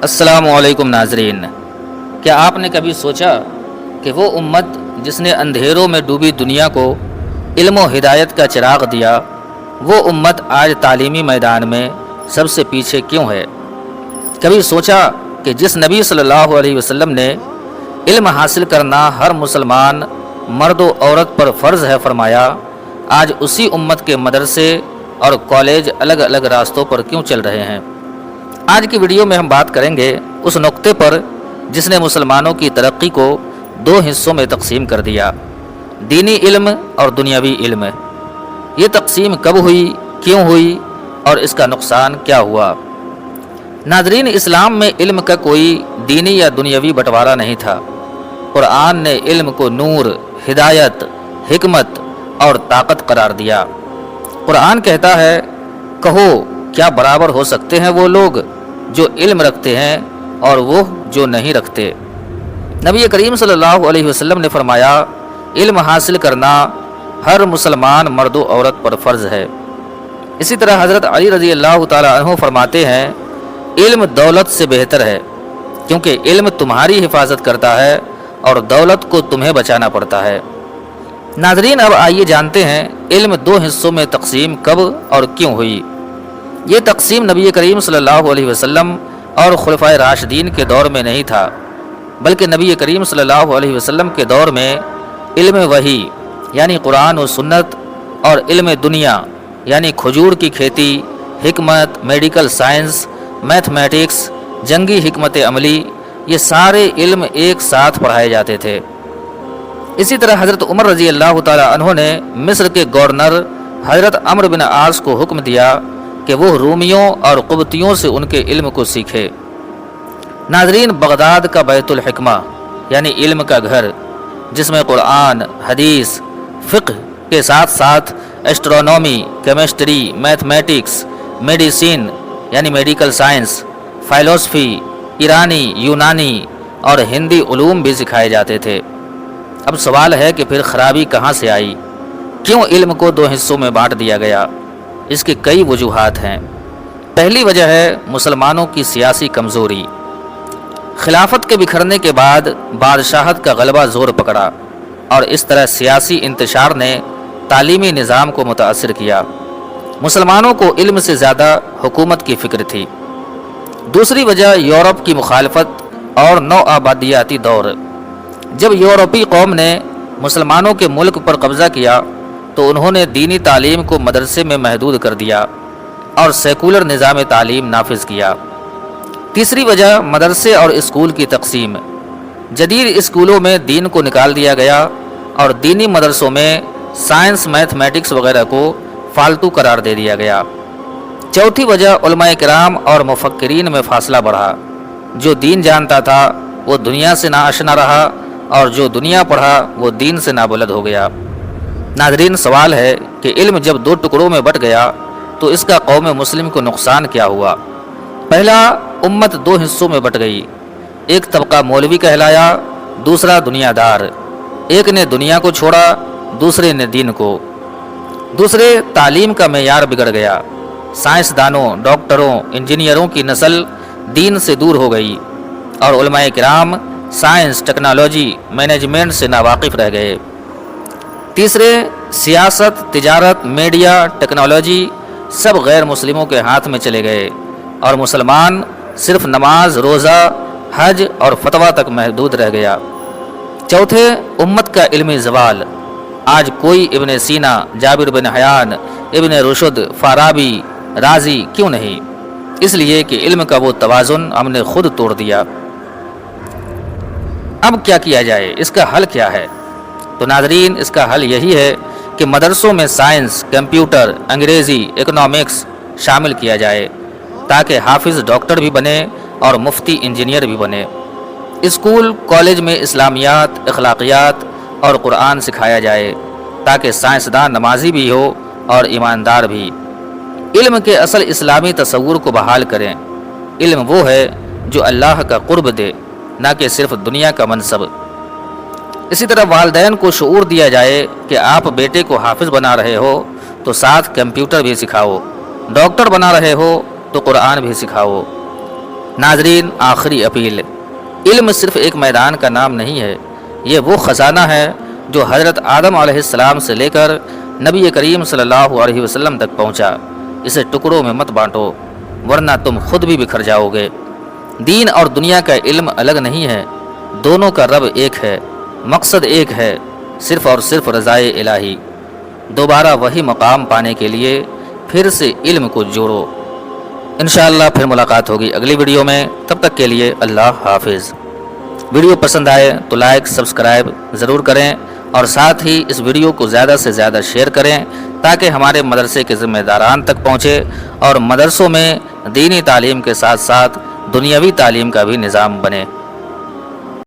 السلام علیکم ناظرین، کیا آپ نے کبھی سوچا کہ وہ امت جس نے اندھیروں میں ڈوبی دنیا کو علم و ہدایت کا چراغ دیا، وہ امت آج تعلیمی میدان میں سب سے پیچھے کیوں ہے؟ کبھی سوچا کہ جس نبی صلی اللہ علیہ وسلم نے علم حاصل کرنا ہر مسلمان مرد و عورت پر فرض ہے فرمایا، آج اسی امت کے مدرسے اور کالج الگ الگ راستوں پر کیوں چل رہے ہیں؟ آج کی ویڈیو میں ہم بات کریں گے اس نقطے پر جس نے مسلمانوں کی ترقی کو دو حصوں میں تقسیم کر دیا: دینی علم اور دنیاوی علم۔ یہ تقسیم کب ہوئی، کیوں ہوئی اور اس کا نقصان کیا ہوا؟ ناظرین، اسلام میں علم کا کوئی دینی یا دنیاوی بٹوارا نہیں تھا۔ قرآن نے علم کو نور، ہدایت، حکمت اور طاقت قرار دیا۔ قرآن کہتا ہے، کہو کیا برابر ہو سکتے ہیں وہ لوگ جو علم رکھتے ہیں اور وہ جو نہیں رکھتے؟ نبی کریم صلی اللہ علیہ وسلم نے فرمایا، علم حاصل کرنا ہر مسلمان مرد و عورت پر فرض ہے۔ اسی طرح حضرت علی رضی اللہ تعالی عنہ فرماتے ہیں، علم دولت سے بہتر ہے، کیونکہ علم تمہاری حفاظت کرتا ہے اور دولت کو تمہیں بچانا پڑتا ہے۔ ناظرین، اب آئیے جانتے ہیں علم دو حصوں میں تقسیم کب اور کیوں ہوئی۔ یہ تقسیم نبی کریم صلی اللہ علیہ وسلم اور خلفائے راشدین کے دور میں نہیں تھا، بلکہ نبی کریم صلی اللہ علیہ وسلم کے دور میں علم وحی یعنی قرآن و سنت اور علم دنیا یعنی کھجور کی کھیتی، حکمت، میڈیکل سائنس، میتھمیٹکس، جنگی حکمت عملی، یہ سارے علم ایک ساتھ پڑھائے جاتے تھے۔ اسی طرح حضرت عمر رضی اللہ تعالی عنہ نے مصر کے گورنر حضرت عمرو بن عاص کو حکم دیا کہ وہ رومیوں اور قبطیوں سے ان کے علم کو سیکھے۔ ناظرین، بغداد کا بیت الحکمہ یعنی علم کا گھر، جس میں قرآن، حدیث، فقہ کے ساتھ ساتھ ایسٹرونومی، کیمسٹری، میتھمیٹکس، میڈیسین یعنی میڈیکل سائنس، فلسفی، ایرانی، یونانی اور ہندی علوم بھی سکھائے جاتے تھے۔ اب سوال ہے کہ پھر خرابی کہاں سے آئی؟ کیوں علم کو دو حصوں میں بانٹ دیا گیا؟ اس کے کئی وجوہات ہیں۔ پہلی وجہ ہے مسلمانوں کی سیاسی کمزوری۔ خلافت کے بکھرنے کے بعد بادشاہت کا غلبہ زور پکڑا اور اس طرح سیاسی انتشار نے تعلیمی نظام کو متاثر کیا۔ مسلمانوں کو علم سے زیادہ حکومت کی فکر تھی۔ دوسری وجہ یورپ کی مخالفت اور نوآبادیاتی دور۔ جب یورپی قوم نے مسلمانوں کے ملک پر قبضہ کیا تو انہوں نے دینی تعلیم کو مدرسے میں محدود کر دیا اور سیکولر نظام تعلیم نافذ کیا۔ تیسری وجہ مدرسے اور اسکول کی تقسیم۔ جدید اسکولوں میں دین کو نکال دیا گیا اور دینی مدرسوں میں سائنس، میتھمیٹکس وغیرہ کو فالتو قرار دے دیا گیا۔ چوتھی وجہ علماء کرام اور مفکرین میں فاصلہ بڑھا۔ جو دین جانتا تھا وہ دنیا سے ناآشنا رہا اور جو دنیا پڑھا وہ دین سے نابلد ہو گیا۔ ناظرین، سوال ہے کہ علم جب دو ٹکڑوں میں بٹ گیا تو اس کا قوم مسلم کو نقصان کیا ہوا؟ پہلا، امت دو حصوں میں بٹ گئی۔ ایک طبقہ مولوی کہلایا، دوسرا دنیا دار۔ ایک نے دنیا کو چھوڑا، دوسرے نے دین کو۔ دوسرے، تعلیم کا معیار بگڑ گیا۔ سائنسدانوں، ڈاکٹروں، انجینئروں کی نسل دین سے دور ہو گئی اور علماء کرام سائنس، ٹیکنالوجی، مینجمنٹ سے ناواقف رہ گئے۔ تیسرے، سیاست، تجارت، میڈیا، ٹیکنالوجی سب غیر مسلموں کے ہاتھ میں چلے گئے اور مسلمان صرف نماز، روزہ، حج اور فتویٰ تک محدود رہ گیا۔ چوتھے، امت کا علمی زوال۔ آج کوئی ابن سینا، جابر بن حیان، ابن رشد، فارابی، رازی کیوں نہیں؟ اس لیے کہ علم کا وہ توازن ہم نے خود توڑ دیا۔ اب کیا کیا جائے؟ اس کا حل کیا ہے؟ تو ناظرین، اس کا حل یہی ہے کہ مدرسوں میں سائنس، کمپیوٹر، انگریزی، اکنامکس شامل کیا جائے تاکہ حافظ ڈاکٹر بھی بنے اور مفتی انجینئر بھی بنے۔ اسکول، کالج میں اسلامیات، اخلاقیات اور قرآن سکھایا جائے تاکہ سائنسدان نمازی بھی ہو اور ایماندار بھی۔ علم کے اصل اسلامی تصور کو بحال کریں۔ علم وہ ہے جو اللہ کا قرب دے، نہ کہ صرف دنیا کا منصب۔ اسی طرح والدین کو شعور دیا جائے کہ آپ بیٹے کو حافظ بنا رہے ہو تو ساتھ کمپیوٹر بھی سکھاؤ، ڈاکٹر بنا رہے ہو تو قرآن بھی سکھاؤ۔ ناظرین، آخری اپیل، علم صرف ایک میدان کا نام نہیں ہے، یہ وہ خزانہ ہے جو حضرت آدم علیہ السلام سے لے کر نبی کریم صلی اللہ علیہ وسلم تک پہنچا۔ اسے ٹکڑوں میں مت بانٹو ورنہ تم خود بھی بکھر جاؤ گے۔ دین اور دنیا کا علم الگ نہیں ہے، دونوں کا رب ایک ہے، مقصد ایک ہے، صرف اور صرف رضائے الہی۔ دوبارہ وہی مقام پانے کے لیے پھر سے علم کو جوڑو۔ انشاءاللہ پھر ملاقات ہوگی اگلی ویڈیو میں، تب تک کے لیے اللہ حافظ۔ ویڈیو پسند آئے تو لائک سبسکرائب ضرور کریں اور ساتھ ہی اس ویڈیو کو زیادہ سے زیادہ شیئر کریں تاکہ ہمارے مدرسے کے ذمہ داران تک پہنچے اور مدرسوں میں دینی تعلیم کے ساتھ ساتھ دنیاوی تعلیم کا بھی نظام بنے۔